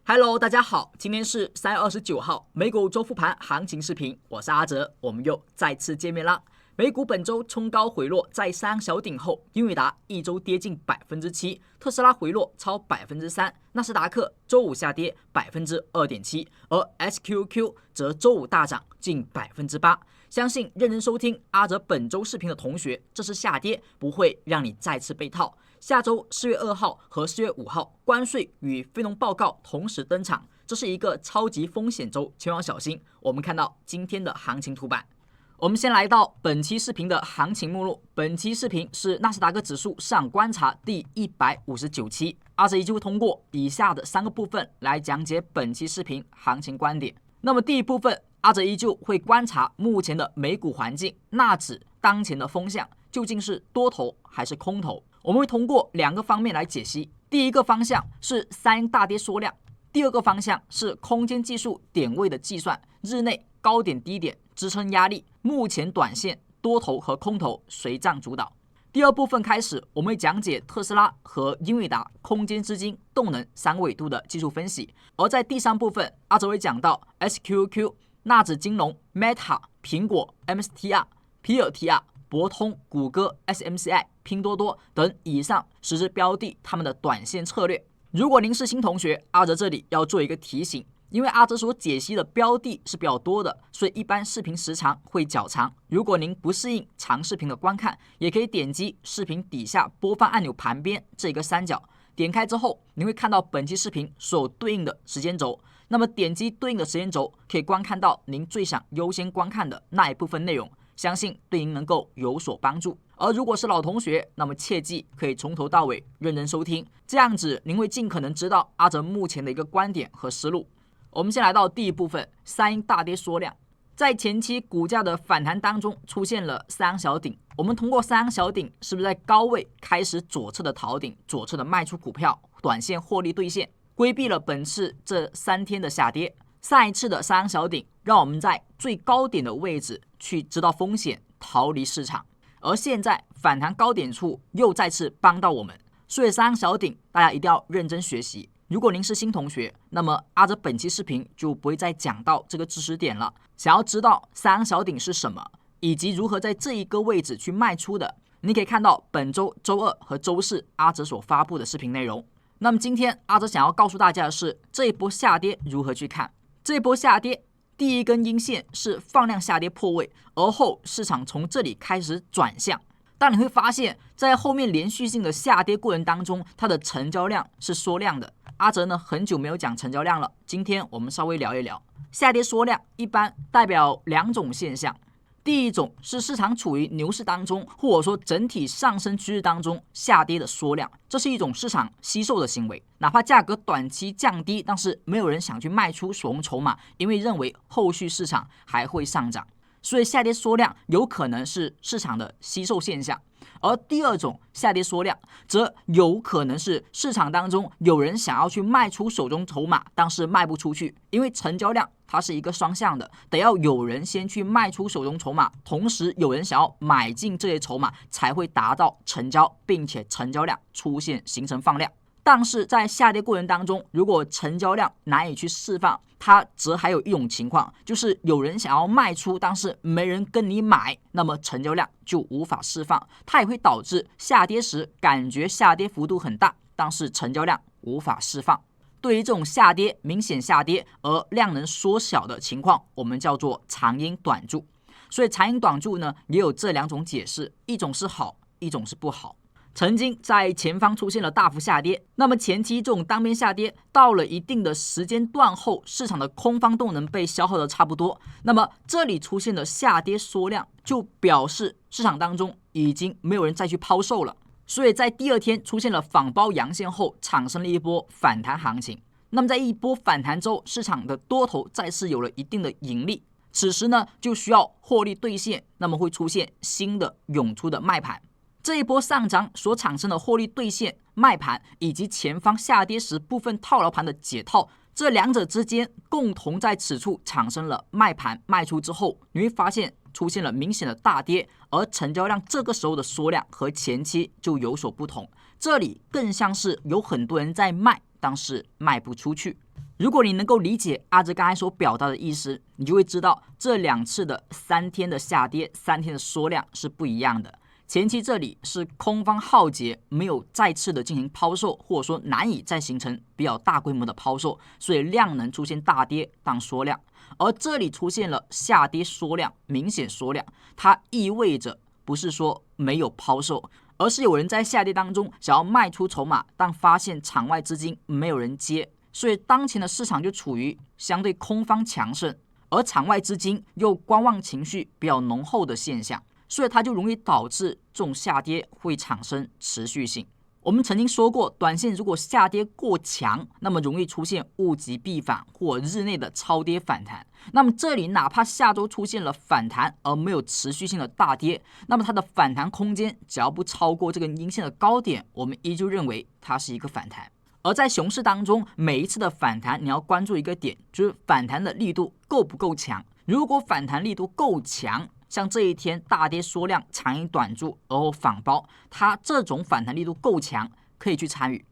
Hello， 大家好，今天是3月29号，美股周复盘行情视频，我是阿哲，我们又再次见面啦。美股本周冲高回落，在三小顶后，英伟达一周跌近7%，特斯拉回落超3%，纳斯达克周五下跌2.7%，而 SQQ 则周五大涨近8%。相信认真收听阿哲本周视频的同学，这次下跌不会让你再次被套。下周4月2号和4月5号，关税与非农报告同时登场，这是一个超级风险周，千万小心。我们看到今天的行情图版。我们先来到本期视频的行情目录。本期视频是纳斯达克指数市场观察第159期。阿哲依旧会通过以下的3个部分来讲解本期视频行情观点。那么第一部分，阿哲依旧会观察目前的美股环境，纳指当前的风向究竟是多头还是空头？我们会通过2个方面来解析。第一个方向是三阴大跌缩量，第二个方向是空间技术点位的计算，日内高点低点支撑压力，目前短线多头和空头谁占主导。第二部分开始，我们会讲解特斯拉和英伟达空间资金动能3维度的技术分析。而在第3部分，阿哲会讲到 SQQ、纳指金融、Meta、苹果、MSTR、PLTR、博通、谷歌、SMCI、拼多多等以上10只标的他们的短线策略。如果您是新同学，阿哲这里要做一个提醒，因为阿哲所解析的标的是比较多的，所以一般视频时长会较长。如果您不适应长视频的观看，也可以点击视频底下播放按钮旁边这个三角，点开之后您会看到本期视频所对应的时间轴，那么点击对应的时间轴可以观看到您最想优先观看的那一部分内容，相信对您能够有所帮助。而如果是老同学，那么切记可以从头到尾认真收听，这样子您会尽可能知道阿哲目前的一个观点和思路。我们先来到第一部分，三阴大跌缩量。在前期股价的反弹当中出现了三阳小顶，我们通过三阳小顶是不是在高位开始左侧的逃顶，左侧的卖出股票，短线获利兑现，规避了本次这3天的下跌。上一次的三阳小顶让我们在最高点的位置去知道风险，逃离市场，而现在反弹高点处又再次帮到我们，所以三阳小顶大家一定要认真学习。如果您是新同学，那么阿哲本期视频就不会再讲到这个知识点了。想要知道三阳小顶是什么，以及如何在这一个位置去卖出的，你可以看到本周周2和周4阿哲所发布的视频内容。那么今天阿哲想要告诉大家的是，这一波下跌如何去看。这一波下跌第一根阴线是放量下跌破位，而后市场从这里开始转向。但你会发现在后面连续性的下跌过程当中，它的成交量是缩量的。阿哲呢很久没有讲成交量了，今天我们稍微聊一聊。下跌缩量一般代表2种现象，第一种是市场处于牛市当中，或者说整体上升趋势当中下跌的缩量，这是一种市场吸售的行为，哪怕价格短期降低，但是没有人想去卖出手中筹码，因为认为后续市场还会上涨，所以下跌缩量有可能是市场的吸售现象。而第二种下跌缩量则有可能是市场当中有人想要去卖出手中筹码，但是卖不出去，因为成交量它是一个双向的，得要有人先去卖出手中筹码，同时有人想要买进这些筹码，才会达到成交，并且成交量出现形成放量。但是在下跌过程当中，如果成交量难以去释放，它则还有一种情况，就是有人想要卖出，但是没人跟你买，那么成交量就无法释放，它也会导致下跌时感觉下跌幅度很大，但是成交量无法释放。对于这种下跌明显下跌而量能缩小的情况，我们叫做长阴短柱。所以长阴短柱呢，也有这2种解释，一种是好，一种是不好。曾经在前方出现了大幅下跌，那么前期这种单边下跌到了一定的时间段后，市场的空方动能被消耗的差不多，那么这里出现的下跌缩量就表示市场当中已经没有人再去抛售了，所以在第2天出现了仿包阳线后，产生了一波反弹行情。那么在一波反弹之后，市场的多头再次有了一定的盈利，此时呢就需要获利兑现，那么会出现新的涌出的卖盘。这一波上涨所产生的获利兑现、卖盘，以及前方下跌时部分套牢盘的解套，这2者之间共同在此处产生了卖盘卖出之后，你会发现出现了明显的大跌，而成交量这个时候的缩量和前期就有所不同，这里更像是有很多人在卖，但是卖不出去。如果你能够理解阿哲刚才所表达的意思，你就会知道这2次的3天的下跌、3天的缩量是不一样的。前期这里是空方浩劫，没有再次的进行抛售，或者说难以再形成比较大规模的抛售，所以量能出现大跌当缩量。而这里出现了下跌缩量，明显缩量，它意味着不是说没有抛售，而是有人在下跌当中想要卖出筹码，但发现场外资金没有人接，所以当前的市场就处于相对空方强盛，而场外资金又观望情绪比较浓厚的现象，所以它就容易导致这种下跌会产生持续性。我们曾经说过，短线如果下跌过强，那么容易出现物极必反或日内的超跌反弹。那么这里哪怕下周出现了反弹而没有持续性的大跌，那么它的反弹空间只要不超过这个阴线的高点，我们依旧认为它是一个反弹。而在熊市当中，每一次的反弹你要关注一个点，就是反弹的力度够不够强。如果反弹力度够强，像这一天大跌缩量长阴短柱而后反包，它这种反弹力度够强，可以去参与。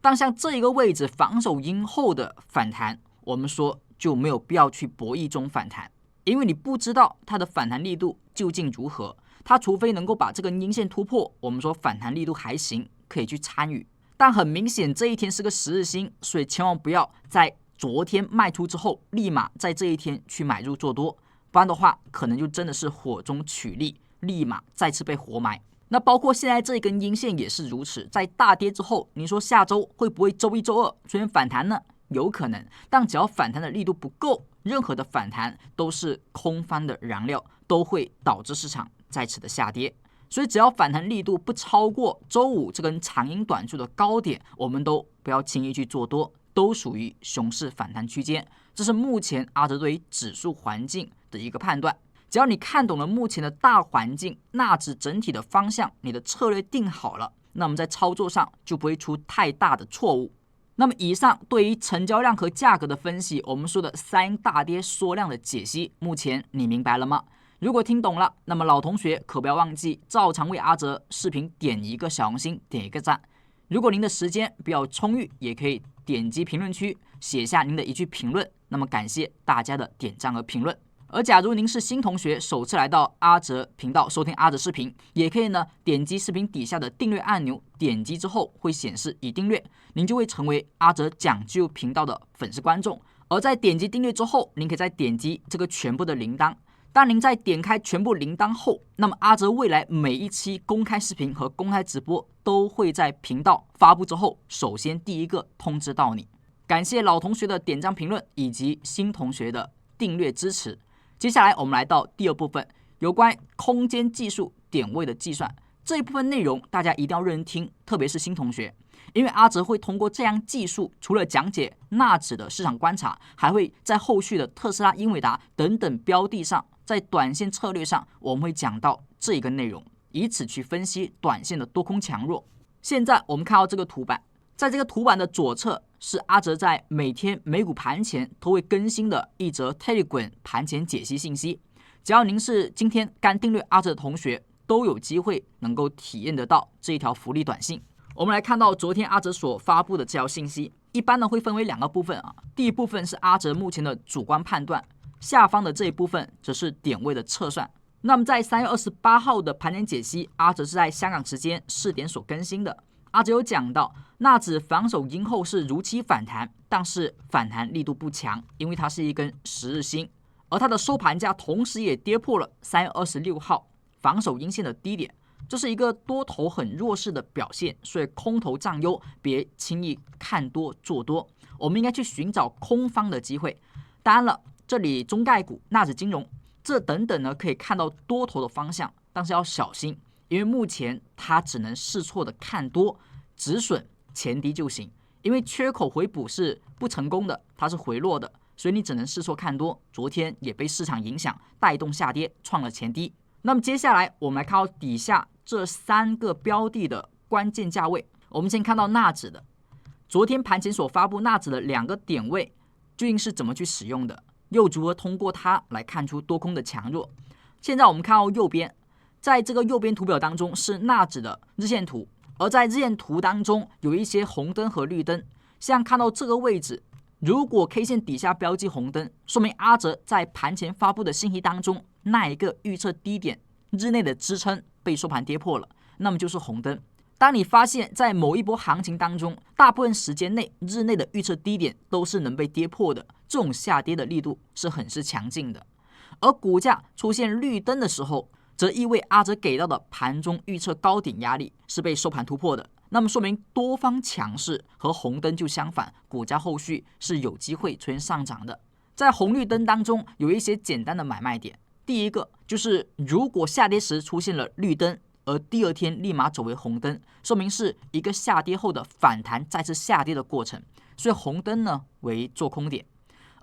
但像这一个位置防守阴后的反弹，我们说就没有必要去博弈这种反弹，因为你不知道它的反弹力度究竟如何。它除非能够把这根阴线突破，我们说反弹力度还行，可以去参与。但很明显这一天是个10日星，所以千万不要在昨天卖出之后立马在这一天去买入做多，不然的话可能就真的是火中取栗，立马再次被活埋。那包括现在这一根阴线也是如此，在大跌之后，你说下周会不会周一周二出现反弹呢？有可能，但只要反弹的力度不够，任何的反弹都是空方的燃料，都会导致市场再次的下跌。所以只要反弹力度不超过周五这根长阴短柱的高点，我们都不要轻易去做多，都属于熊市反弹区间。这是目前阿哲对于指数环境的一个判断。只要你看懂了目前的大环境，纳指整体的方向，你的策略定好了，那么在操作上就不会出太大的错误。那么以上对于成交量和价格的分析，我们说的3大跌缩量的解析，目前你明白了吗？如果听懂了，那么老同学可不要忘记照常为阿哲视频点一个小红心，点一个赞。如果您的时间比较充裕，也可以点击评论区写下您的一句评论，那么感谢大家的点赞和评论。而假如您是新同学，首次来到阿哲频道收听阿哲视频，也可以呢点击视频底下的订阅按钮，点击之后会显示已订阅，您就会成为阿哲讲究频道的粉丝观众。而在点击订阅之后，您可以再点击这个全部的铃铛。当您在点开全部铃铛后，那么阿哲未来每一期公开视频和公开直播都会在频道发布之后，首先第一个通知到你。感谢老同学的点赞评论以及新同学的订阅支持。接下来我们来到第二部分，有关空间技术点位的计算。这一部分内容大家一定要认真听，特别是新同学，因为阿哲会通过这样技术，除了讲解纳指的市场观察，还会在后续的特斯拉、英伟达等等标的上，在短线策略上，我们会讲到这一个内容，以此去分析短线的多空强弱。现在我们看到这个图板，在这个图板的左侧是阿哲在每天美股盘前都会更新的一则 Telegram 盘前解析信息。只要您是今天刚订阅阿哲的同学，都有机会能够体验得到这一条福利短信。我们来看到昨天阿哲所发布的这条信息，一般呢会分为2个部分啊。第一部分是阿哲目前的主观判断，下方的这一部分则是点位的测算。那么在3月28号的盘前解析，阿哲是在香港时间4点所更新的。阿哲有讲到，纳指防守阴后是如期反弹，但是反弹力度不强，因为它是一根10日星，而它的收盘价同时也跌破了3月26号防守阴线的低点，这是一个多头很弱势的表现，所以空头占优，别轻易看多做多，我们应该去寻找空方的机会。当然了，这里中概股、纳指金融这等等呢，可以看到多头的方向，但是要小心，因为目前它只能试错的看多，止损前低就行。因为缺口回补是不成功的，它是回落的，所以你只能试错看多。昨天也被市场影响带动下跌，创了前低。那么接下来我们来看到底下这3个标的的关键价位。我们先看到纳指的，昨天盘前所发布纳指的2个点位究竟是怎么去使用的，又如何通过它来看出多空的强弱。现在我们看到右边，在这个右边图表当中是纳指的日线图，而在日线图当中有一些红灯和绿灯，像看到这个位置，如果 K 线底下标记红灯，说明阿哲在盘前发布的信息当中那一个预测低点日内的支撑被收盘跌破了，那么就是红灯。当你发现在某一波行情当中，大部分时间内日内的预测低点都是能被跌破的，这种下跌的力度是很是强劲的。而股价出现绿灯的时候，则意味阿哲给到的盘中预测高点压力是被收盘突破的，那么说明多方强势，和红灯就相反，股价后续是有机会出现上涨的。在红绿灯当中有一些简单的买卖点，第一个就是如果下跌时出现了绿灯，而第二天立马走为红灯，说明是一个下跌后的反弹再次下跌的过程，所以红灯呢为做空点。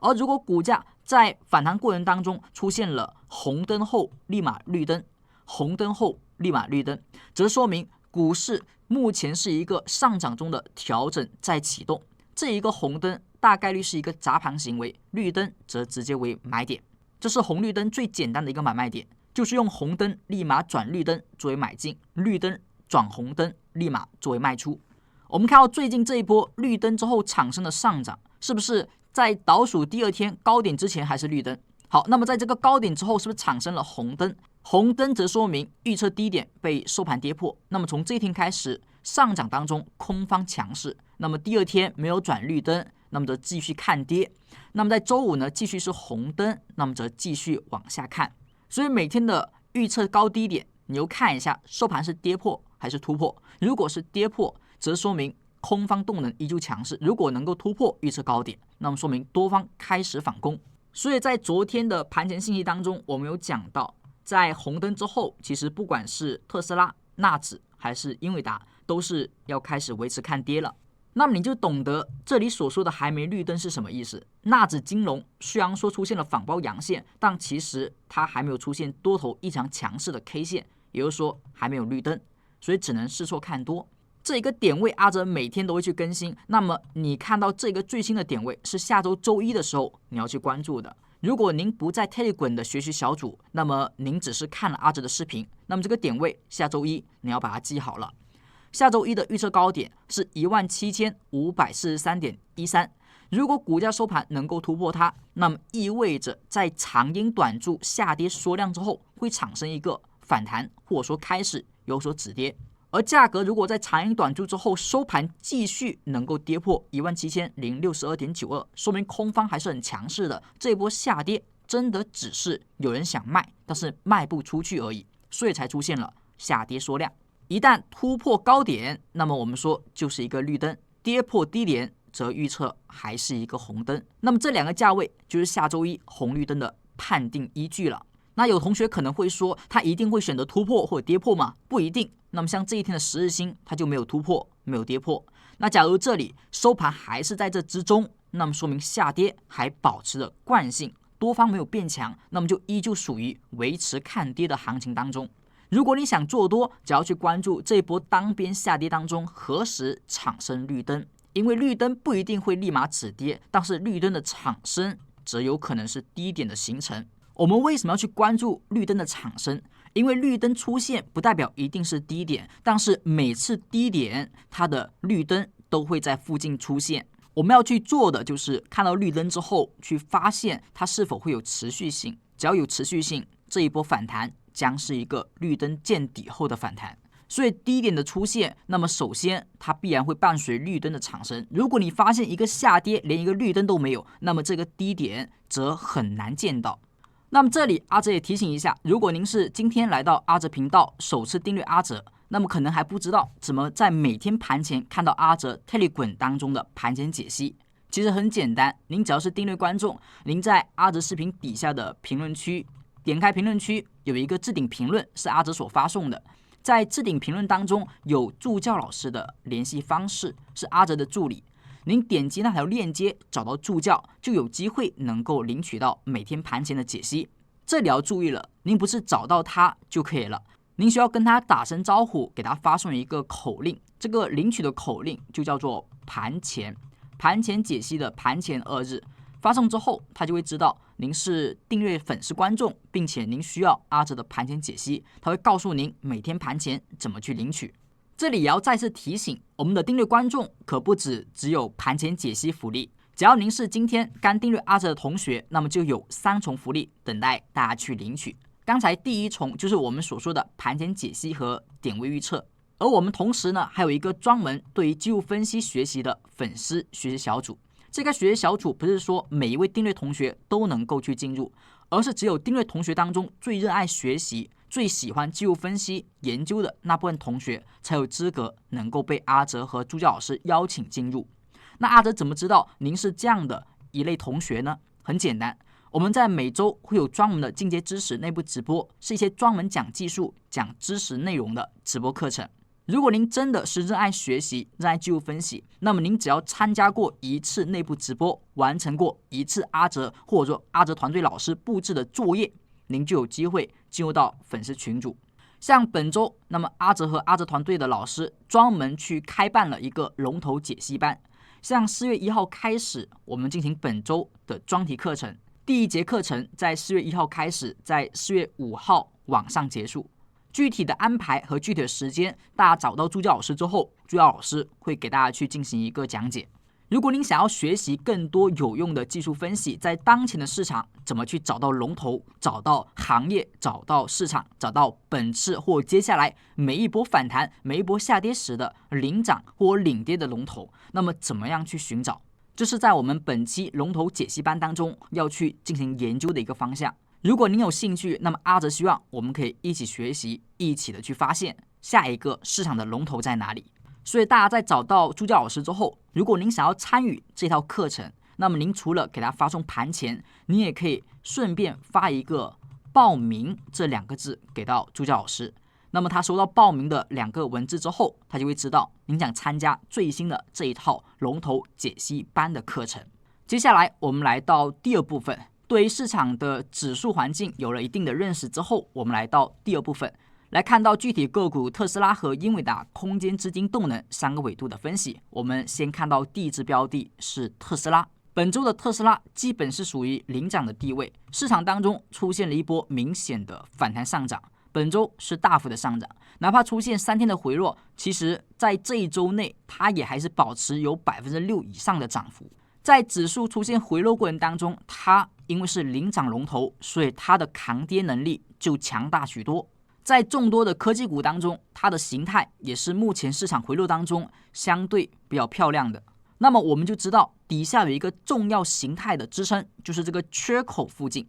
而如果股价在反弹过程当中出现了红灯后立马绿灯，红灯后立马绿灯，则说明股市目前是一个上涨中的调整在启动。这一个红灯大概率是一个砸盘行为，绿灯则直接为买点。这是红绿灯最简单的一个买卖点，就是用红灯立马转绿灯作为买进，绿灯转红灯立马作为卖出。我们看到最近这一波绿灯之后产生的上涨，是不是在倒数第二天高点之前还是绿灯？好，那么在这个高点之后是不是产生了红灯？红灯则说明预测低点被收盘跌破，那么从这一天开始上涨当中空方强势，那么第二天没有转绿灯，那么则继续看跌。那么在周五呢继续是红灯，那么则继续往下看。所以每天的预测高低点你又看一下收盘是跌破还是突破，如果是跌破则说明空方动能依旧强势，如果能够突破预测高点，那么说明多方开始反攻。所以在昨天的盘前信息当中，我们有讲到在红灯之后，其实不管是特斯拉、纳指还是英伟达，都是要开始维持看跌了。那么你就懂得这里所说的还没绿灯是什么意思。纳指金融虽然说出现了反包阳线，但其实它还没有出现多头异常强势的 K 线，也就是说还没有绿灯，所以只能试错看多。这一个点位阿哲每天都会去更新，那么你看到这个最新的点位是下周周一的时候你要去关注的。如果您不在 Telegram 的学习小组，那么您只是看了阿哲的视频，那么这个点位下周一你要把它记好了。下周一的预测高点是17543.13，如果股价收盘能够突破它，那么意味着在长阴短柱下跌缩量之后会产生一个反弹，或者说开始有所止跌。而价格如果在长阴短柱之后收盘继续能够跌破17062.92，说明空方还是很强势的，这一波下跌真的只是有人想卖，但是卖不出去而已，所以才出现了下跌缩量。一旦突破高点，那么我们说就是一个绿灯，跌破低点则预测还是一个红灯。那么这两个价位就是下周一红绿灯的判定依据了。那有同学可能会说，他一定会选择突破或者跌破吗？不一定。那么像这一天的10日星，它就没有突破，没有跌破。那假如这里收盘还是在这之中，那么说明下跌还保持着惯性，多方没有变强，那么就依旧属于维持看跌的行情当中。如果你想做多，只要去关注这一波单边下跌当中何时产生绿灯，因为绿灯不一定会立马止跌，但是绿灯的产生则有可能是低点的形成。我们为什么要去关注绿灯的产生？因为绿灯出现不代表一定是低点，但是每次低点它的绿灯都会在附近出现。我们要去做的就是看到绿灯之后去发现它是否会有持续性，只要有持续性，这一波反弹将是一个绿灯见底后的反弹。所以低点的出现，那么首先它必然会伴随绿灯的产生。如果你发现一个下跌连一个绿灯都没有，那么这个低点则很难见到。那么这里阿哲也提醒一下，如果您是今天来到阿哲频道首次订阅阿哲，那么可能还不知道怎么在每天盘前看到阿哲 Telegram 当中的盘前解析。其实很简单，您只要是订阅观众，您在阿哲视频底下的评论区点开评论区，有一个置顶评论是阿哲所发送的，在置顶评论当中有助教老师的联系方式，是阿哲的助理。您点击那条链接找到助教，就有机会能够领取到每天盘前的解析。这里要注意了，您不是找到他就可以了，您需要跟他打声招呼，给他发送一个口令，这个领取的口令就叫做盘前解析的盘前2日，发送之后他就会知道您是订阅粉丝观众，并且您需要阿哲的盘前解析，他会告诉您每天盘前怎么去领取。这里也要再次提醒，我们的订阅观众可不只有盘前解析福利，只要您是今天刚订阅阿哲的同学，那么就有3重福利等待大家去领取。刚才第1重就是我们所说的盘前解析和点位预测，而我们同时呢还有一个专门对于技术分析学习的粉丝学习小组。这个学习小组不是说每一位订阅同学都能够去进入，而是只有订阅同学当中最热爱学习、最喜欢技术分析研究的那部分同学才有资格能够被阿哲和助教老师邀请进入。那阿哲怎么知道您是这样的一类同学呢？很简单，我们在每周会有专门的进阶知识内部直播，是一些专门讲技术、讲知识内容的直播课程。如果您真的是热爱学习、热爱技术分析，那么您只要参加过1次内部直播，完成过1次阿哲或者说阿哲团队老师布置的作业，您就有机会进入到粉丝群组。像本周，那么阿哲和阿哲团队的老师专门去开办了一个龙头解析班。像4月1号开始，我们进行本周的专题课程，第1节课程在4月1号开始，在4月5号晚上结束。具体的安排和具体的时间，大家找到助教老师之后，助教老师会给大家去进行一个讲解。如果您想要学习更多有用的技术分析，在当前的市场怎么去找到龙头、找到行业、找到市场、找到本次或接下来每一波反弹、每一波下跌时的领涨或领跌的龙头，那么怎么样去寻找？这是在我们本期龙头解析班当中要去进行研究的一个方向。如果您有兴趣，那么阿哲希望我们可以一起学习，一起的去发现下一个市场的龙头在哪里。所以大家在找到助教老师之后，如果您想要参与这套课程，那么您除了给他发送盘前，您也可以顺便发一个报名这2个字给到助教老师。那么他收到报名的2个文字之后，他就会知道您想参加最新的这一套龙头解析班的课程。接下来我们来到第2部分，对于市场的指数环境有了一定的认识之后，我们来到第2部分，来看到具体个股特斯拉和英伟达空间、资金、动能3个维度的分析。我们先看到第1只标的是特斯拉。本周的特斯拉基本是属于领涨的地位，市场当中出现了一波明显的反弹上涨，本周是大幅的上涨，哪怕出现3天的回落，其实在这一周内它也还是保持有 6% 以上的涨幅。在指数出现回落过程当中，它因为是领涨龙头，所以它的抗跌能力就强大许多。在众多的科技股当中，它的形态也是目前市场回落当中相对比较漂亮的。那么我们就知道底下有一个重要形态的支撑，就是这个缺口附近。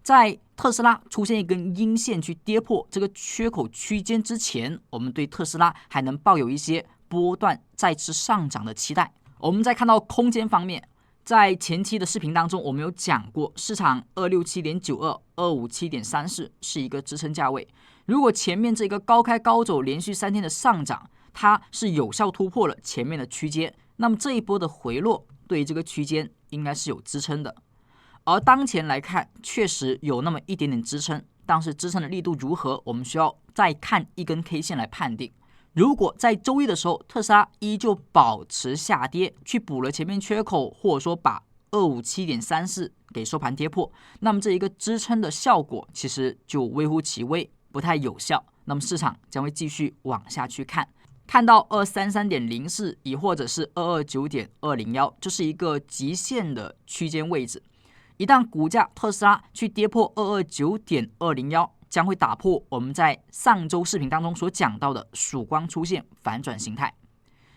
在特斯拉出现一根阴线去跌破这个缺口区间之前，我们对特斯拉还能抱有一些波段再次上涨的期待。我们再看到空间方面，在前期的视频当中，我们有讲过，市场267.92、257.34是一个支撑价位。如果前面这个高开高走连续3天的上涨，它是有效突破了前面的区间，那么这一波的回落对于这个区间应该是有支撑的。而当前来看，确实有那么一点点支撑，但是支撑的力度如何，我们需要再看一根 K 线来判定。如果在周一的时候，特斯拉依旧保持下跌，去补了前面缺口，或者说把257.34给收盘跌破，那么这一个支撑的效果其实就微乎其微，不太有效。那么市场将会继续往下去看到233.04，亦或者是229.201，这是一个极限的区间位置。一旦股价特斯拉去跌破229.201，将会打破我们在上周视频当中所讲到的曙光出现反转形态。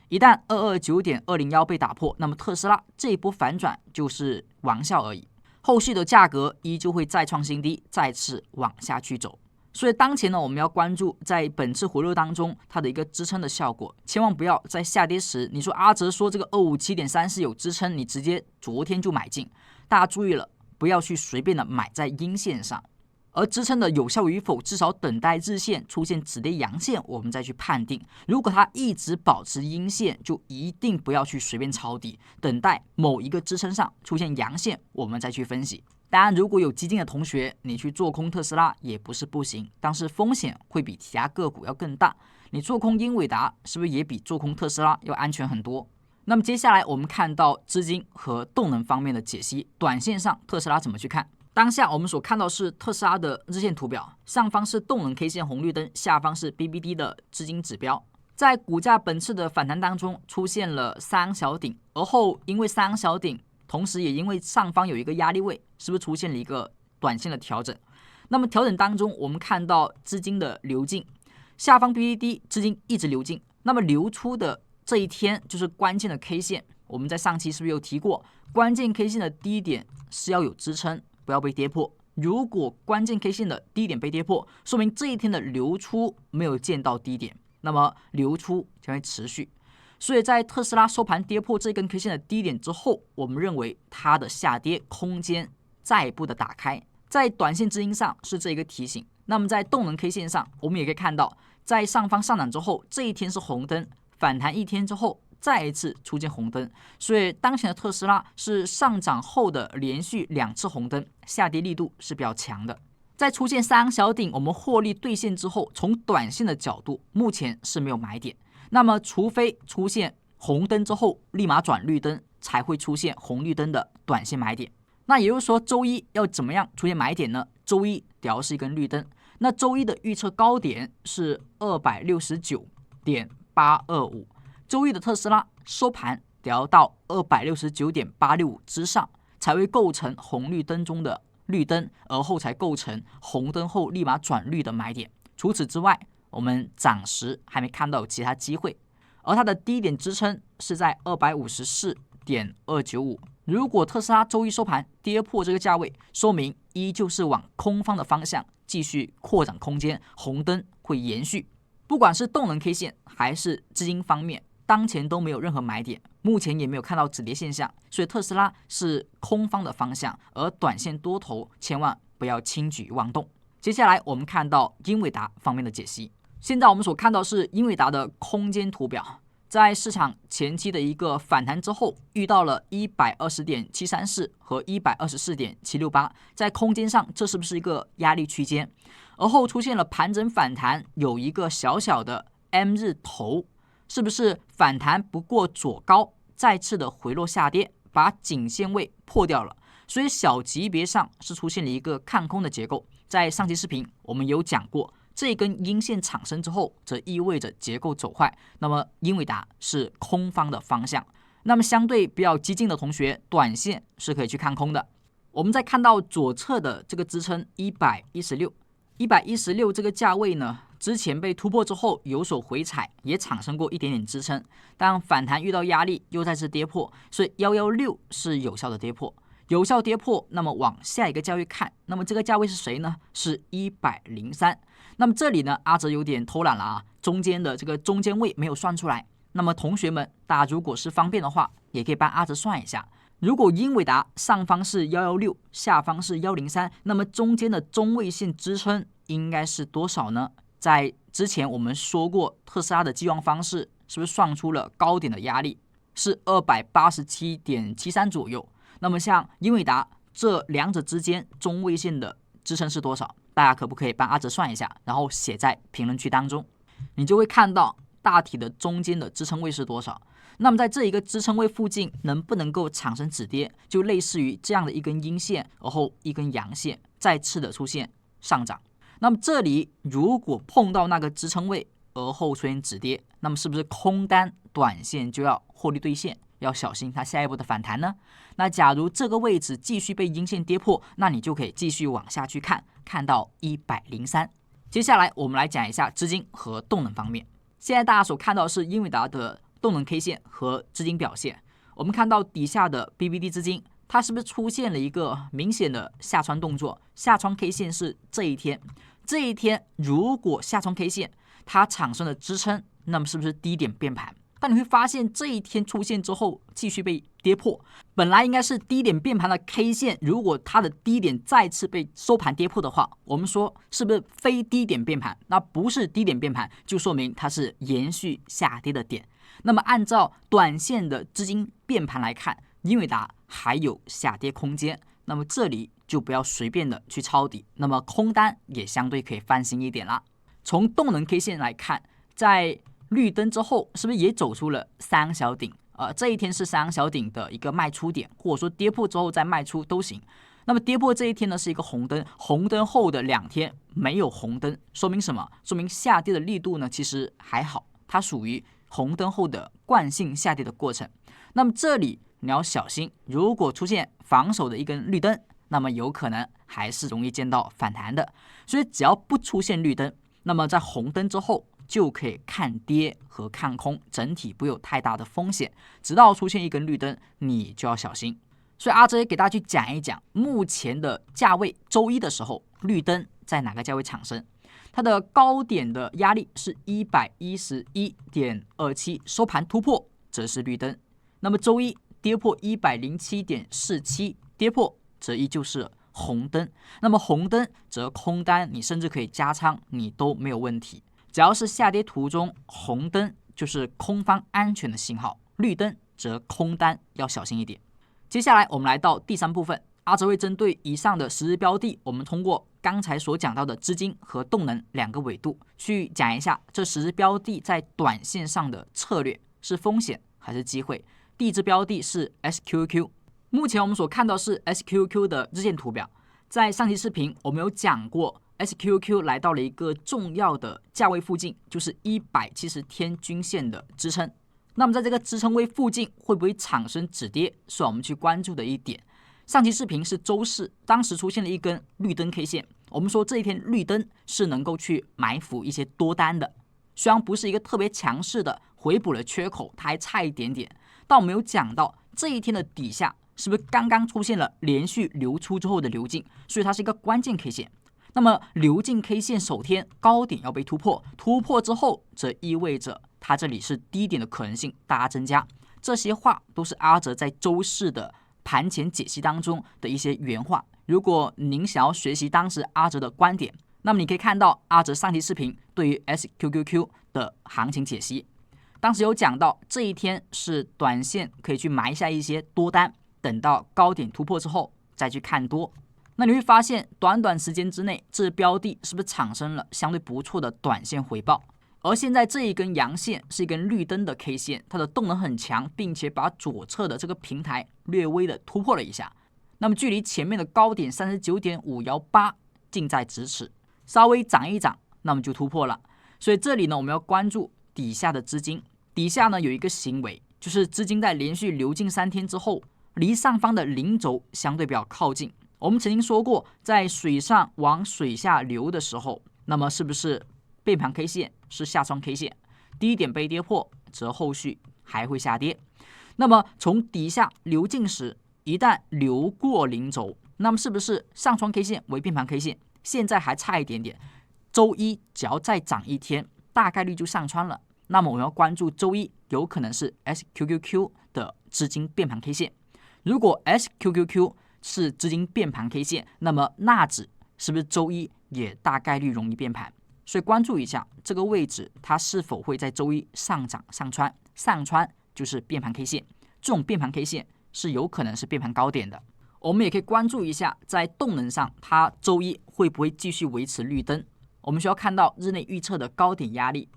一旦229.201被打破，那么特斯拉这一波反转就是玩笑而已，后续的价格依旧会再创新低，再次往下去走。所以当前呢，我们要关注在本次回落当中它的一个支撑的效果，千万不要在下跌时，你说阿哲说这个257.34有支撑，你直接昨天就买进。大家注意了，不要去随便的买在阴线上，而支撑的有效与否，至少等待日线出现止跌阳线，我们再去判定。如果它一直保持阴线，就一定不要去随便抄底，等待某一个支撑上出现阳线，我们再去分析。当然，如果有基金的同学，你去做空特斯拉也不是不行，但是风险会比其他个股要更大。你做空英伟达是不是也比做空特斯拉要安全很多？那么接下来我们看到资金和动能方面的解析，短线上特斯拉怎么去看？当下我们所看到是特斯拉的日线图表，上方是动能 K 线红绿灯，下方是 BBD 的资金指标。在股价本次的反弹当中出现了三小顶，而后因为三小顶同时也因为上方有一个压力位，是不是出现了一个短线的调整？那么调整当中，我们看到资金的流进，下方 BVD 资金一直流进，那么流出的这一天就是关键的 K 线。我们在上期是不是有提过，关键 K 线的低点是要有支撑，不要被跌破。如果关键 K 线的低点被跌破，说明这一天的流出没有见到低点，那么流出将会持续。所以在特斯拉收盘跌破这根 K 线的低点之后，我们认为它的下跌空间再一步的打开。在短线资金上是这一个提醒，那么在动能 K 线上，我们也可以看到，在上方上涨之后，这一天是红灯，反弹一天之后再一次出现红灯，所以当前的特斯拉是上涨后的连续2次红灯，下跌力度是比较强的。在出现三阳小顶，我们获利兑现之后，从短线的角度，目前是没有买点。那么除非出现红灯之后立马转绿灯，才会出现红绿灯的短线买点。那也就是说，周一要怎么样出现买点呢？周一只要是一根绿灯，那周一的预测高点是269.825，周一的特斯拉收盘得要到269.865之上，才会构成红绿灯中的绿灯，而后才构成红灯后立马转绿的买点。除此之外，我们暂时还没看到有其他机会，而它的低点支撑是在254.295。如果特斯拉周一收盘跌破这个价位，说明依旧是往空方的方向继续扩展空间，红灯会延续。不管是动能 K 线还是资金方面，当前都没有任何买点，目前也没有看到止跌现象，所以特斯拉是空方的方向，而短线多头千万不要轻举妄动。接下来我们看到英伟达方面的解析。现在我们所看到是英伟达的空间图表，在市场前期的一个反弹之后，遇到了120.734和124.768，在空间上这是不是一个压力区间？而后出现了盘整反弹，有一个小小的 M 字头，是不是反弹不过左高，再次的回落下跌，把颈线位破掉了？所以小级别上是出现了一个看空的结构。在上期视频我们有讲过，这根阴线产生之后，则意味着结构走坏，那么英伟达是空方的方向。那么相对比较激进的同学，短线是可以去看空的。我们再看到左侧的这个支撑116这个价位呢，之前被突破之后有所回踩，也产生过一点点支撑，但反弹遇到压力又再次跌破，所以116是有效的跌破。有效跌破，那么往下一个价位看，那么这个价位是谁呢？是103。那么这里呢，阿哲有点偷懒了啊，中间的这个中间位没有算出来。那么同学们，大家如果是方便的话，也可以帮阿哲算一下。如果英伟达上方是116，下方是103，那么中间的中位线支撑应该是多少呢？在之前我们说过，特斯拉的计算方式是不是算出了高点的压力是287.73左右？那么像英伟达这两者之间中位线的支撑是多少？大家可不可以帮阿哲算一下，然后写在评论区当中，你就会看到大体的中间的支撑位是多少。那么在这一个支撑位附近能不能够产生止跌，就类似于这样的一根阴线，而后一根阳线再次的出现上涨。那么这里如果碰到那个支撑位，而后出现止跌，那么是不是空单短线就要获利兑现，要小心它下一步的反弹呢？那假如这个位置继续被阴线跌破，那你就可以继续往下去看，看到103。接下来我们来讲一下资金和动能方面。现在大家所看到的是英伟达的动能 K 线和资金表现。我们看到底下的 BVD 资金，它是不是出现了一个明显的下穿动作？下穿 K 线是这一天如果下穿 K 线它产生了支撑，那么是不是低点变盘？但你会发现这一天出现之后继续被跌破，本来应该是低点变盘的 K 线，如果它的低点再次被收盘跌破的话，我们说是不是非低点变盘？那不是低点变盘，就说明它是延续下跌的点。那么按照短线的资金变盘来看，英伟达还有下跌空间，那么这里就不要随便的去抄底，那么空单也相对可以放心一点啦。从动能 K 线来看，在绿灯之后是不是也走出了三阳小顶？这一天是三阳小顶的一个卖出点，或者说跌破之后再卖出都行。那么跌破这一天呢是一个红灯，红灯后的2天没有红灯，说明什么？说明下跌的力度呢其实还好，它属于红灯后的惯性下跌的过程。那么这里你要小心，如果出现防守的一根绿灯，那么有可能还是容易见到反弹的。所以只要不出现绿灯，那么在红灯之后就可以看跌和看空，整体不有太大的风险。直到出现一根绿灯，你就要小心。所以阿哲也给大家去讲一讲目前的价位，周一的时候绿灯在哪个价位产生？它的高点的压力是 111.27， 收盘突破则是绿灯。那么周一跌破 107.47， 跌破则依旧是红灯。那么红灯则空单，你甚至可以加仓，你都没有问题。只要是下跌途中，红灯就是空方安全的信号，绿灯则空单要小心一点。接下来我们来到第三部分，阿哲会针对以上的10日标的，我们通过刚才所讲到的资金和动能2个维度去讲一下这10日标的在短线上的策略是风险还是机会。第一支标的是 SQQ， 目前我们所看到是 SQQ 的日线图表，在上期视频我们有讲过 SQQ 来到了一个重要的价位附近，就是170天均线的支撑。那么在这个支撑位附近会不会产生止跌，是我们去关注的一点。上期视频是周四，当时出现了一根绿灯 K 线，我们说这一天绿灯是能够去埋伏一些多单的，虽然不是一个特别强势的回补了缺口，它还差一点点，但我们有讲到这一天的底下是不是刚刚出现了连续流出之后的流进，所以它是一个关键 K 线。那么流进 K 线首天高点要被突破，突破之后则意味着它这里是低点的可能性大大增加。这些话都是阿哲在周四的盘前解析当中的一些原话。如果您想要学习当时阿哲的观点，那么你可以看到阿哲上期视频对于 SQQQ 的行情解析，当时有讲到这一天是短线可以去埋下一些多单，等到高点突破之后再去看多。那你会发现短短时间之内，这标的是不是产生了相对不错的短线回报？而现在这一根阳线是一根绿灯的 K 线，它的动能很强，并且把左侧的这个平台略微的突破了一下。那么距离前面的高点 39.518 近在咫尺，稍微涨一涨，那么就突破了。所以这里呢，我们要关注底下的资金。底下呢有一个行为，就是资金在连续流进3天之后，离上方的零轴相对比较靠近。我们曾经说过，在水上往水下流的时候，那么是不是变盘 K 线是下穿 K 线，低点被跌破，则后续还会下跌。那么从底下流进时，一旦流过零轴，那么是不是上穿 K 线为变盘 K 线？现在还差一点点，周一只要再涨一天，大概率就上穿了。那么我们要关注周一有可能是 SQQQ 的资金变盘 K 线。如果 SQQQ 是资金变盘 K 线，那么纳指是不是周一也大概率容易变盘？所以关注一下这个位置，它是否会在周一上涨上穿，上穿就是变盘 K 线，这种变盘 K 线是有可能是变盘高点的。我们也可以关注一下在动能上，它周一会不会继续维持绿灯？我们需要看到日内预测的高点压力，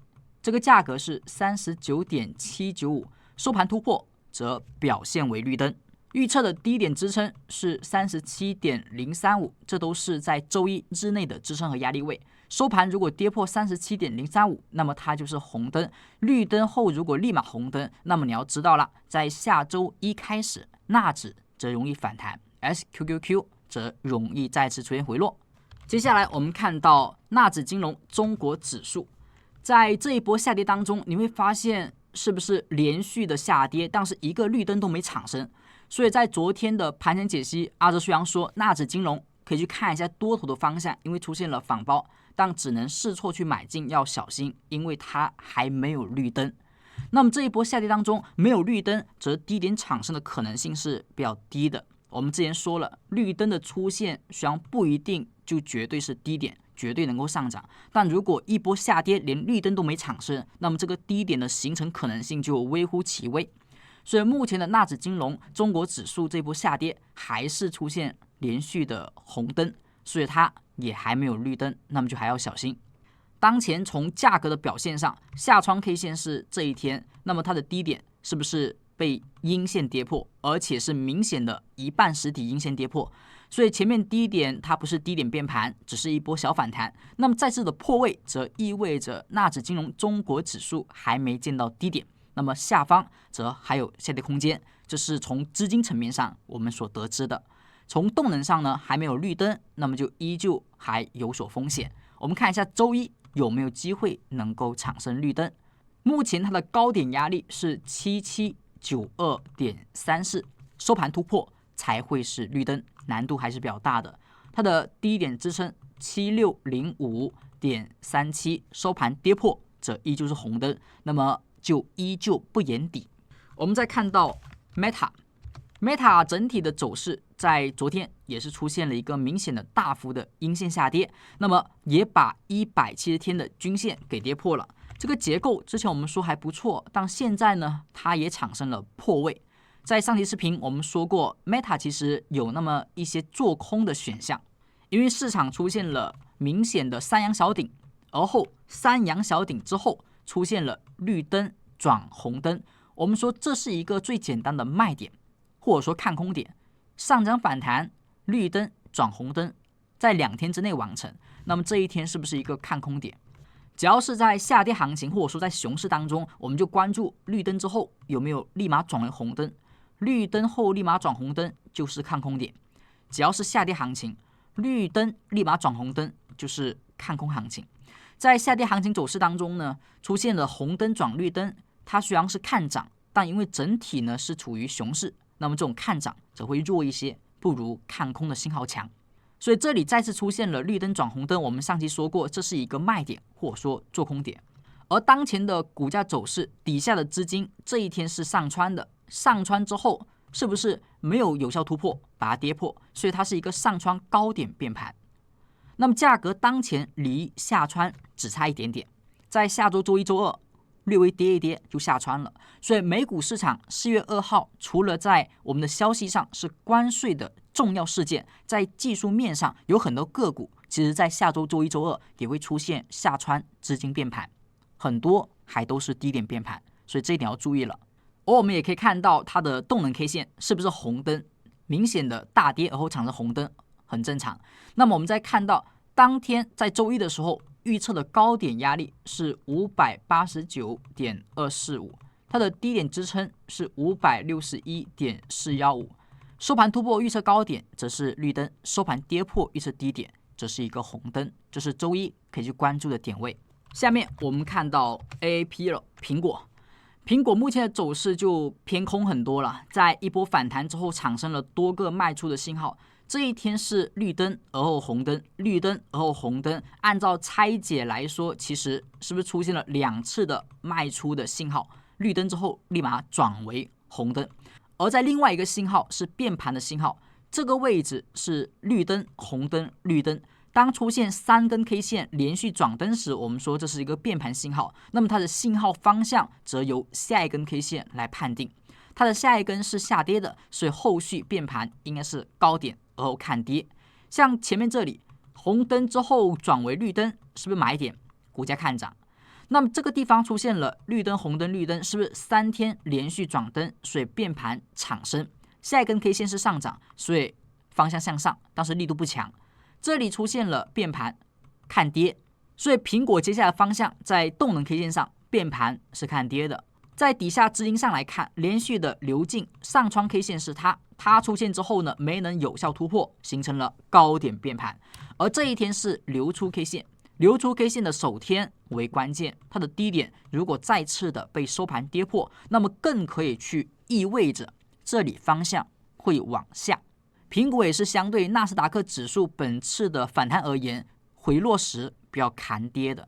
这个价格是 39.795， 收盘突破则表现为绿灯。预测的低点支撑是 37.035， 这都是在周一日内的支撑和压力位。收盘如果跌破 37.035， 那么它就是红灯。绿灯后如果立马红灯，那么你要知道了，在下周一开始，纳指则容易反弹， SQQQ 则容易再次出现回落。接下来我们看到纳指金融中国指数，在这一波下跌当中，你会发现是不是连续的下跌，但是一个绿灯都没产生。所以在昨天的盘前解析，阿哲虽然说纳指金融可以去看一下多头的方向，因为出现了反包，但只能试错去买进，要小心，因为它还没有绿灯。那么这一波下跌当中没有绿灯，则低点产生的可能性是比较低的。我们之前说了，绿灯的出现虽然不一定就绝对是低点，绝对能够上涨，但如果一波下跌连绿灯都没产生，那么这个低点的形成可能性就微乎其微。所以目前的纳指金融中国指数这波下跌还是出现连续的红灯，所以它也还没有绿灯，那么就还要小心。当前从价格的表现上，下穿 K 线是这一天，那么它的低点是不是被阴线跌破，而且是明显的一半实体阴线跌破？所以前面低点它不是低点变盘，只是一波小反弹。那么再次的破位，则意味着纳指金融中国指数还没见到低点。那么下方则还有下跌空间，这是从资金层面上我们所得知的。从动能上呢，还没有绿灯，那么就依旧还有所风险。我们看一下周一有没有机会能够产生绿灯。目前它的高点压力是7792.34，收盘突破才会是绿灯，难度还是比较大的。它的低点支撑7605.37，收盘跌破，这依旧是红灯，那么就依旧不言底。我们再看到 Meta 整体的走势在昨天也是出现了一个明显的大幅的阴线下跌，那么也把170天的均线给跌破了。这个结构之前我们说还不错，但现在呢，它也产生了破位。在上期视频我们说过 Meta 其实有那么一些做空的选项，因为市场出现了明显的三阳小顶，而后三阳小顶之后出现了绿灯转红灯，我们说这是一个最简单的卖点或者说看空点，上涨反弹绿灯转红灯在2天之内完成，那么这一天是不是一个看空点？只要是在下跌行情或者说在熊市当中，我们就关注绿灯之后有没有立马转为红灯，绿灯后立马转红灯就是看空点。只要是下跌行情，绿灯立马转红灯就是看空行情。在下跌行情走势当中呢，出现了红灯转绿灯，它虽然是看涨，但因为整体呢是处于熊市，那么这种看涨则会弱一些，不如看空的信号强。所以这里再次出现了绿灯转红灯，我们上期说过，这是一个卖点或者说做空点。而当前的股价走势，底下的资金这一天是上穿的，上穿之后是不是没有有效突破，把它跌破，所以它是一个上穿高点变盘。那么价格当前离下穿只差一点点，在下周周一周二略微跌一跌就下穿了。所以美股市场4月2号除了在我们的消息上是关税的重要事件，在技术面上有很多个股其实在下周周一周二也会出现下穿资金变盘，很多还都是低点变盘，所以这一点要注意了。而我们也可以看到它的动能 K 线是不是红灯，明显的大跌而后产生红灯很正常。那么我们再看到当天在周一的时候预测的高点压力是589.245，它的低点支撑是561.415，收盘突破预测高点则是绿灯，收盘跌破预测低点则是一个红灯，这是周一可以去关注的点位。下面我们看到 AAP 了，苹果目前的走势就偏空很多了，在一波反弹之后产生了多个卖出的信号，这一天是绿灯而后红灯，绿灯而后红灯，按照拆解来说，其实是不是出现了2次的卖出的信号，绿灯之后立马转为红灯。而在另外一个信号是变盘的信号，这个位置是绿灯红灯绿灯，当出现3根 K 线连续转灯时，我们说这是一个变盘信号，那么它的信号方向则由下一根 K 线来判定，它的下一根是下跌的，所以后续变盘应该是高点而后看跌。像前面这里红灯之后转为绿灯，是不是买点？股价看涨。那么这个地方出现了绿灯红灯绿灯，是不是3天连续转灯，所以变盘产生，下一根 K 线是上涨，所以方向向上，但是力度不强。这里出现了变盘看跌，所以苹果接下来的方向在动能 K 线上变盘是看跌的。在底下资金上来看，连续的流进上穿 K 线是它出现之后呢，没能有效突破，形成了高点变盘。而这一天是流出 K 线，流出 K 线的首天为关键，它的低点如果再次的被收盘跌破，那么更可以去意味着这里方向会往下。苹果也是相对纳斯达克指数本次的反弹而言，回落时比较扛跌的。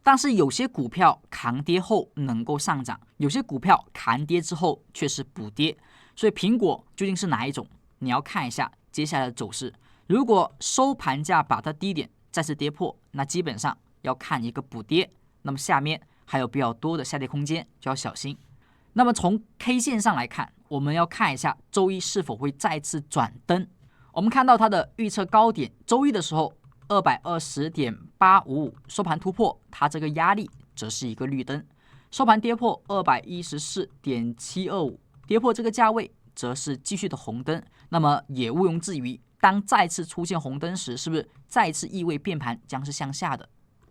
但是有些股票扛跌后能够上涨，有些股票扛跌之后却是补跌，所以苹果究竟是哪一种？你要看一下接下来的走势。如果收盘价把它低点再次跌破，那基本上要看一个补跌，那么下面还有比较多的下跌空间，就要小心。那么从 K 线上来看，我们要看一下周一是否会再次转灯。我们看到它的预测高点，周一的时候220.855，收盘突破，它这个压力则是一个绿灯，收盘跌破214.725，跌破这个价位则是继续的红灯。那么也毋庸置疑，当再次出现红灯时，是不是再次意味变盘将是向下的？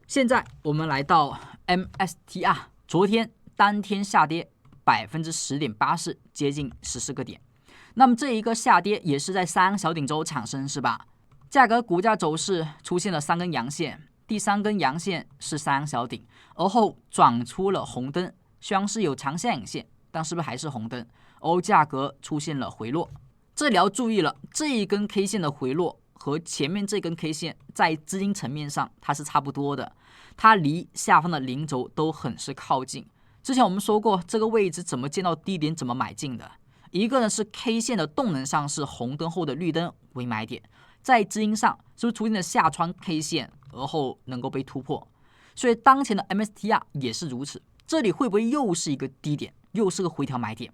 现在我们来到 MSTR， 昨天当天下跌10.84%，接近14个点。那么这一个下跌也是在三小顶周产生，是吧？价格股价走势出现了3根阳线，第3根阳线是三小顶，而后转出了红灯，虽然是有长下影线，但是不是还是红灯？而价格出现了回落。这里要注意了，这一根 K 线的回落和前面这根 K 线在资金层面上它是差不多的，它离下方的零轴都很是靠近。之前我们说过，这个位置怎么见到低点怎么买进的。一个呢是 K 线的动能上是红灯后的绿灯为买点，在资金上是不是出现了下穿 K 线，而后能够被突破？所以当前的 MSTR 也是如此，这里会不会又是一个低点，又是个回调买点？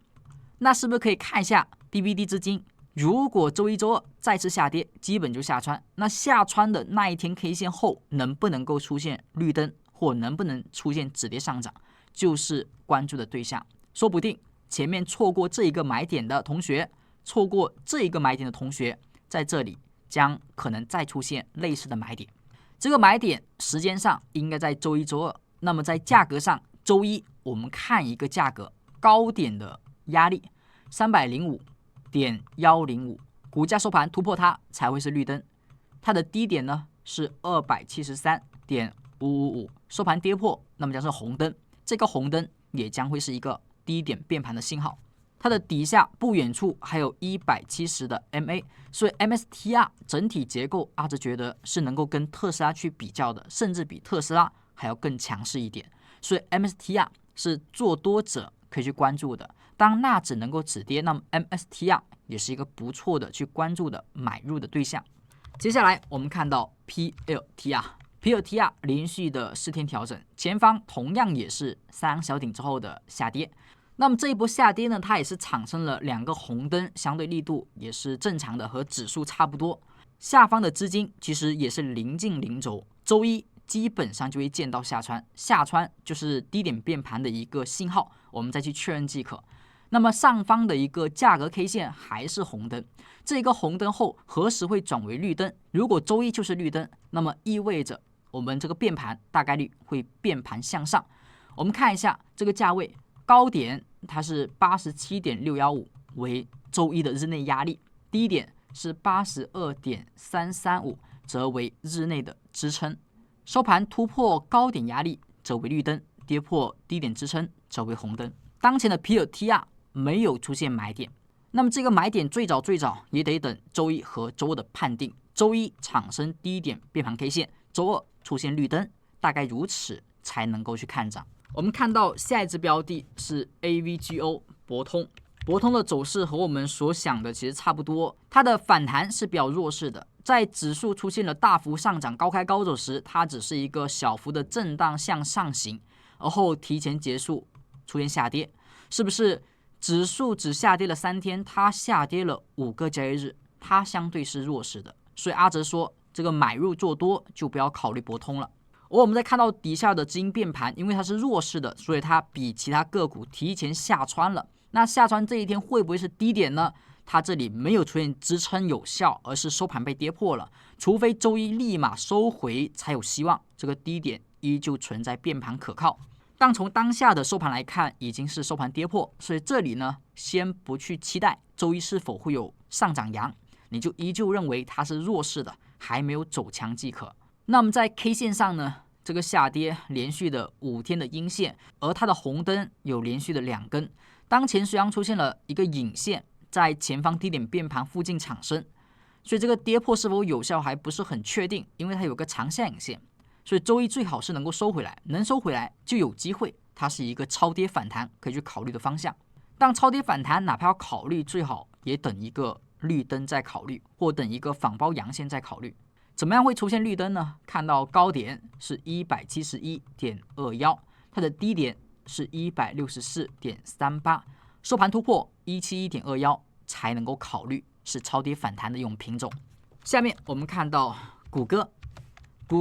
那是不是可以看一下 BVD 资金？如果周一周二再次下跌，基本就下穿，那下穿的那一天 K 线后能不能够出现绿灯，或能不能出现止跌上涨，就是关注的对象。说不定前面错过这一个买点的同学，错过这一个买点的同学，在这里将可能再出现类似的买点。这个买点时间上应该在周一周二，那么在价格上，周一我们看一个价格高点的压力305.105，股价收盘突破它才会是绿灯。它的低点呢是273.555，收盘跌破，那么将是红灯。这个红灯也将会是一个低点变盘的信号。它的底下不远处还有170的 MA， 所以 MSTR 整体结构阿哲觉得是能够跟特斯拉去比较的，甚至比特斯拉还要更强势一点。所以 MSTR 是做多者可以去关注的。当纳指能够止跌，那么 MSTR 也是一个不错的去关注的买入的对象。接下来我们看到 PLTR 连续的4天调整，前方同样也是三小顶之后的下跌。那么这一波下跌呢，它也是产生了2个红灯，相对力度也是正常的，和指数差不多。下方的资金其实也是临近零轴，周一基本上就会见到下穿，下穿就是低点变盘的一个信号，我们再去确认即可。那么上方的一个价格 K 线还是红灯，这个红灯后何时会转为绿灯？如果周一就是绿灯，那么意味着我们这个变盘大概率会变盘向上。我们看一下这个价位，高点它是87.615为周一的日内压力，低点是82.335则为日内的支撑。收盘突破高点压力则为绿灯，跌破低点支撑则为红灯。当前的 PLTR 没有出现买点，那么这个买点最早也得等周一和周二的判定。周一产生低点变盘 K 线，周二出现绿灯，大概如此才能够去看涨。我们看到下一只标的是 AVGO 博通，博通的走势和我们所想的其实差不多，它的反弹是比较弱势的。在指数出现了大幅上涨、高开高走时，它只是一个小幅的震荡向上行，而后提前结束，出现下跌。是不是指数只下跌了3天，它下跌了5个交易日，它相对是弱势的。所以阿哲说，这个买入做多就不要考虑博通了。而我们再看到底下的资金变盘，因为它是弱势的，所以它比其他个股提前下穿了。那下穿这一天会不会是低点呢？它这里没有出现支撑有效，而是收盘被跌破了。除非周一立马收回，才有希望这个低点依旧存在变盘可靠。但从当下的收盘来看，已经是收盘跌破，所以这里呢，先不去期待周一是否会有上涨阳，你就依旧认为它是弱势的，还没有走强即可。那么在 K 线上呢，这个下跌连续的5天的阴线，而它的红灯有连续的2根。当前虽然出现了一个影线在前方低点变盘附近产生，所以这个跌破是否有效还不是很确定，因为它有个长下影线。所以周一最好是能够收回来，能收回来就有机会，它是一个超跌反弹可以去考虑的方向。但超跌反弹哪怕要考虑，最好也等一个绿灯再考虑，或等一个反包阳线再考虑。怎么样会出现绿灯呢？看到高点是171.21，它的低点是164.38，收盘突破171.21才能够考虑是超跌反弹的一种品种。下面我们看到谷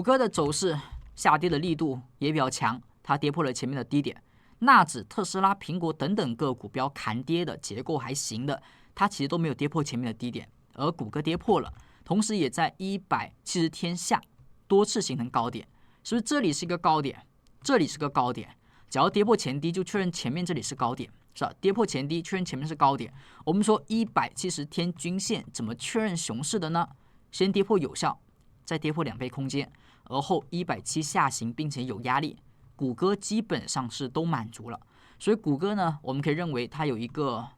歌的走势下跌的力度也比较强，它跌破了前面的低点。纳指、特斯拉、苹果等等个股比较扛跌的，结构还行的，它其实都没有跌破前面的低点，而谷歌跌破了，同时也在170天下多次形成高点，是不是这里是一个高点？这里是个高点，只要跌破前低就确认前面这里是高点，是吧？跌破前低，确认前面是高点。我们说170天均线怎么确认熊市的呢？先跌破有效，再跌破2倍空间，而后170下行，并且有压力，谷歌基本上是都满足了。所以谷歌呢，我们可以认为它有一个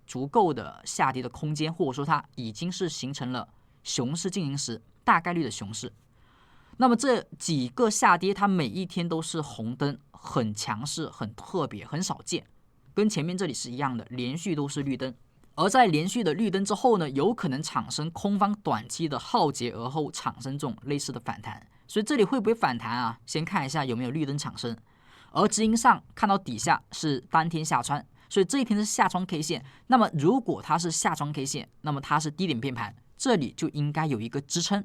足够的下跌的空间，或者说它已经是形成了熊市进行时大概率的熊市。那么这几个下跌，它每一天都是红灯，很强势，很特别，很少见，跟前面这里是一样的，连续都是绿灯。而在连续的绿灯之后呢，有可能产生空方短期的浩劫，而后产生这种类似的反弹。所以这里会不会反弹啊？先看一下有没有绿灯产生。而指引上看到底下是当天下穿，所以这一天是下穿 K 线。那么如果它是下穿 K 线，那么它是低点变盘，这里就应该有一个支撑。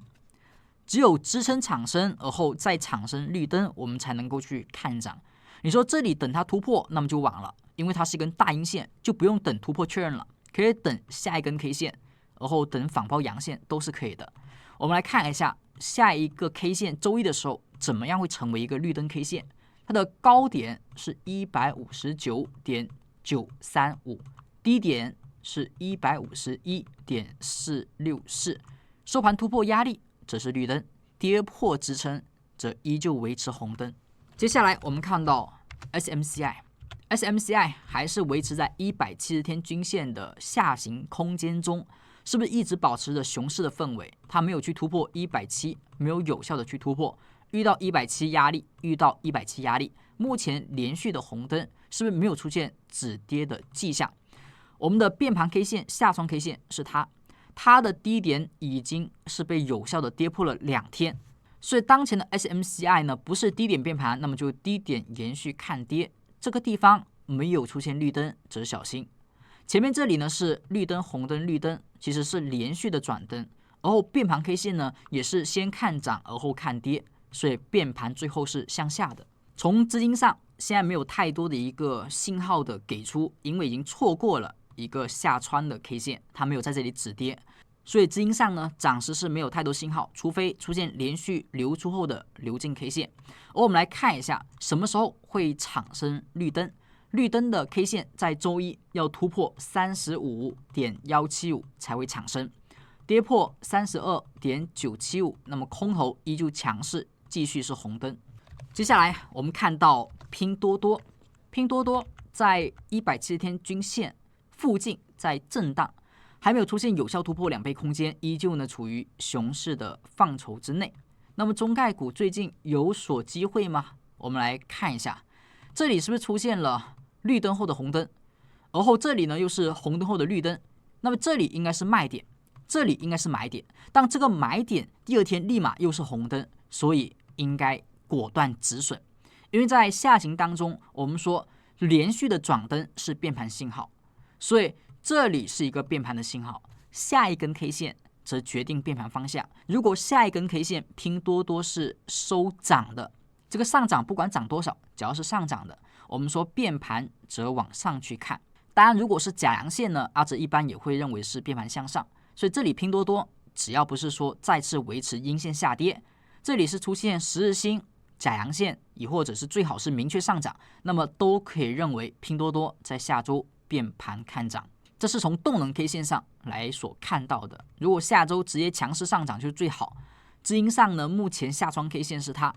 只有支撑产生，而后再产生绿灯，我们才能够去看涨。你说这里等它突破，那么就晚了，因为它是一根大阴线，就不用等突破确认了，可以等下一根 K 线，而后等反包阳线都是可以的。我们来看一下下一个 K 线，周一的时候怎么样会成为一个绿灯 K 线？它的高点是 159.935， 低点是 151.464， 收盘突破压力，这是绿灯，跌破支撑，则依旧维持红灯。接下来我们看到 SMCI 还是维持在170天均线的下行空间中，是不是一直保持着熊市的氛围？它没有去突破170，没有有效的去突破，遇到170压力，目前连续的红灯，是不是没有出现止跌的迹象？我们的变盘 K 线下穿 K 线是它的低点已经是被有效的跌破了2天，所以当前的 SMCI 呢，不是低点变盘，那么就低点延续看跌，这个地方没有出现绿灯，则小心。前面这里呢是绿灯红灯绿灯，其实是连续的转灯，而后变盘 K 线呢也是先看涨而后看跌，所以变盘最后是向下的。从资金上现在没有太多的一个信号的给出，因为已经错过了一个下穿的 K 线，它没有在这里止跌，所以资金上呢暂时是没有太多信号，除非出现连续流出后的流进 K 线。而我们来看一下什么时候会产生绿灯。绿灯的 K 线在周一要突破 35.175 才会产生，跌破 32.975， 那么空头依旧强势，继续是红灯。接下来我们看到拼多多在170天均线附近在震荡，还没有出现有效突破2倍空间，依旧呢处于熊市的范畴之内。那么中概股最近有所机会吗？我们来看一下，这里是不是出现了绿灯后的红灯，而后这里呢又是红灯后的绿灯，那么这里应该是卖点，这里应该是买点，但这个买点第二天立马又是红灯，所以应该果断止损。因为在下行当中，我们说连续的转灯是变盘信号，所以这里是一个变盘的信号，下一根 K 线则决定变盘方向。如果下一根 K 线拼多多是收涨的，这个上涨不管涨多少，只要是上涨的，我们说变盘则往上去看。当然如果是假阳线呢，阿哲一般也会认为是变盘向上。所以这里拼多多只要不是说再次维持阴线下跌，这里是出现10日星假阳线，亦或者是最好是明确上涨，那么都可以认为拼多多在下周变盘看涨。这是从动能 K 线上来所看到的。如果下周直接强势上涨就是最好。资金上呢，目前下穿 K 线是它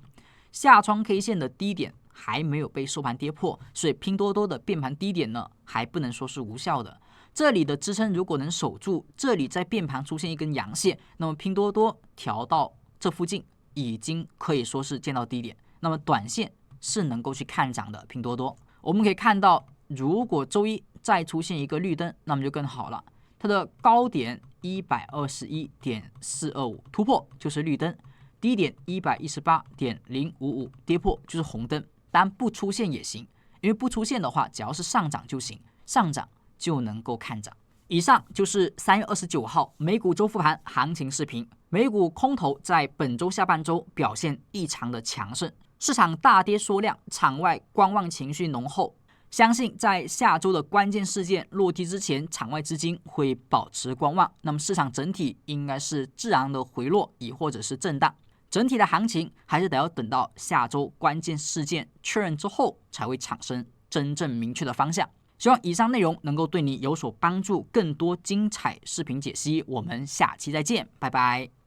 下穿 K 线的低点还没有被收盘跌破，所以拼多多的变盘低点呢还不能说是无效的。这里的支撑如果能守住，这里在变盘出现一根阳线，那么拼多多调到这附近已经可以说是见到低点，那么短线是能够去看涨的。拼多多我们可以看到，如果周一再出现一个绿灯，那么就更好了，它的高点 121.425 突破就是绿灯，低点 118.055 跌破就是红灯，当然不出现也行，因为不出现的话只要是上涨就行，上涨就能够看涨。以上就是3月29号美股周复盘行情视频。美股空头在本周下半周表现异常的强盛，市场大跌缩量，场外观望情绪浓厚。相信在下周的关键事件落地之前，场外资金会保持观望，那么市场整体应该是自然的回落，亦或者是震荡。整体的行情还是得要等到下周关键事件确认之后，才会产生真正明确的方向。希望以上内容能够对你有所帮助，更多精彩视频解析，我们下期再见，拜拜。